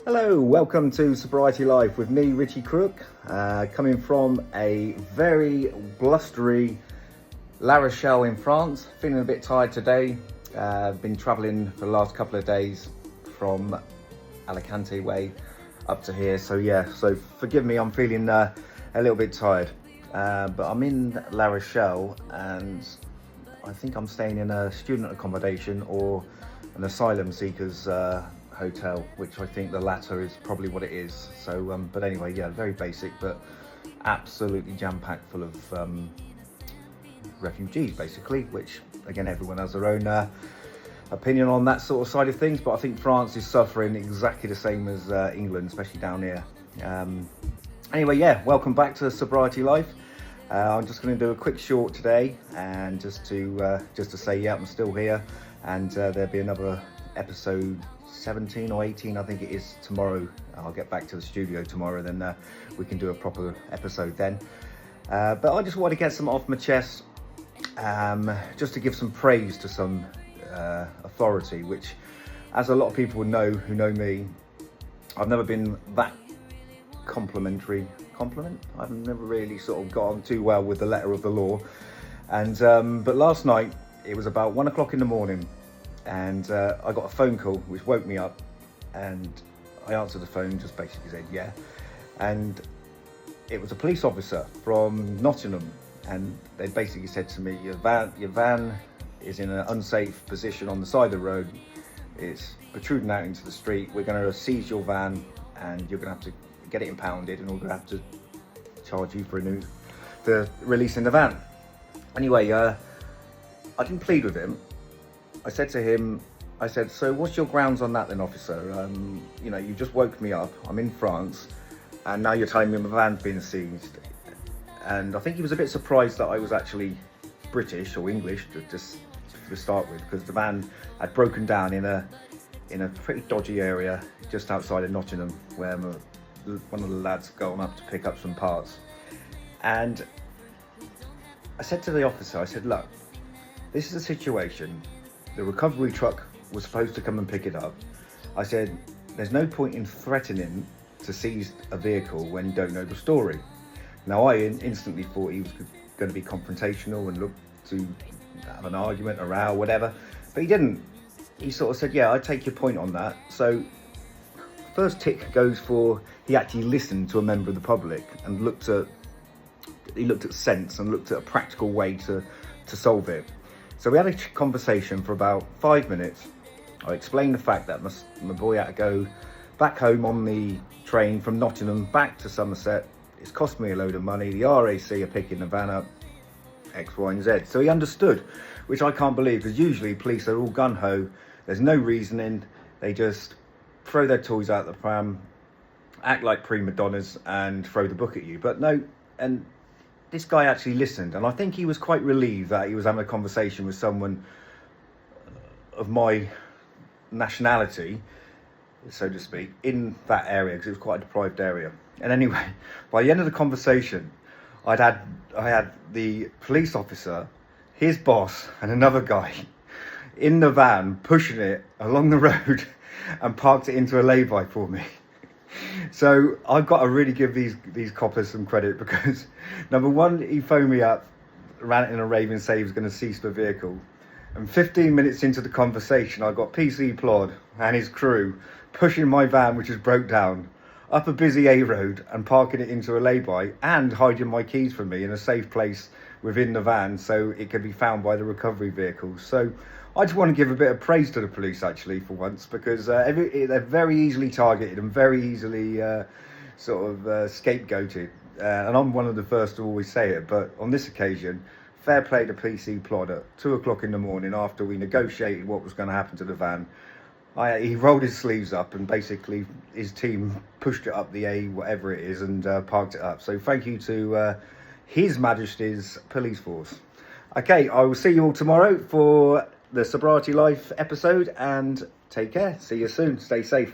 Hello, welcome to Sobriety Life with me, Richie Crook, coming from a very blustery La Rochelle in France. Feeling a bit tired today. Been travelling for the last couple of days from Alicante way up to here. So forgive me, I'm feeling a little bit tired. But I'm in La Rochelle and I think I'm staying in a student accommodation or an asylum seekers hotel, which I think the latter is probably what it is. So but anyway, yeah, very basic but absolutely jam-packed full of refugees basically, which again, everyone has their own opinion on that sort of side of things, but I think France is suffering exactly the same as England, especially down here. Anyway, yeah, welcome back to Sobriety Life. I'm just going to do a quick short today, and just to say, yeah, I'm still here, and there'll be another episode 17 or 18, I think it is, tomorrow. I'll get back to the studio tomorrow, then we can do a proper episode then. But I just want to get some off my chest, just to give some praise to some authority, which, as a lot of people know who know me, I've never been that compliment. I've never really sort of got on too well with the letter of the law. And but last night, it was about 1 o'clock in the morning, and I got a phone call which woke me up, and I answered the phone, just basically said yeah, and it was a police officer from Nottingham, and they basically said to me, your van is in an unsafe position on the side of the road, it's protruding out into the street, we're going to seize your van and you're going to have to get it impounded, and we're going to have to charge you for releasing the van. Anyway, I didn't plead with him. I said to him, so what's your grounds on that then, officer? You know, you just woke me up, I'm in France, and now you're telling me my van's been seized. And I think he was a bit surprised that I was actually British or English to start with, because the van had broken down in a pretty dodgy area just outside of Nottingham, where one of the lads going up to pick up some parts. And I said to the officer, I said, look, this is a situation. The recovery truck was supposed to come and pick it up. I said, there's no point in threatening to seize a vehicle when you don't know the story. Now, I instantly thought he was going to be confrontational and look to have an argument, a row, whatever, but he didn't. He sort of said, yeah, I take your point on that. So first tick goes for, he actually listened to a member of the public and looked at sense and looked at a practical way to solve it. So we had a conversation for about 5 minutes. I explained the fact that my boy had to go back home on the train from Nottingham back to Somerset. It's cost me a load of money. The RAC are picking the van up, X, Y, and Z. So he understood, which I can't believe, because usually police are all gun-ho. There's no reasoning. They just throw their toys out the pram, act like prima donnas, and throw the book at you. But no, and this guy actually listened, and I think he was quite relieved that he was having a conversation with someone of my nationality, so to speak, in that area, because it was quite a deprived area. And anyway, by the end of the conversation, I had the police officer, his boss, and another guy in the van pushing it along the road and parked it into a lay-by for me. So I've got to really give these coppers some credit, because number one, he phoned me up, ran it in a rave and said he was going to cease the vehicle. And 15 minutes into the conversation, I got PC Plod and his crew pushing my van, which was broke down, up a busy A road and parking it into a lay-by, and hiding my keys from me in a safe place within the van so it could be found by the recovery vehicle. So I just want to give a bit of praise to the police, actually, for once, because they're very easily targeted and very easily scapegoated. And I'm one of the first to always say it, but on this occasion, fair play to PC Plod at 2 o'clock in the morning, after we negotiated what was going to happen to the van. He rolled his sleeves up, and basically his team pushed it up the A, whatever it is, and parked it up. So thank you to His Majesty's Police Force. Okay, I will see you all tomorrow for the Sobriety Life episode, and take care. See you soon. Stay safe.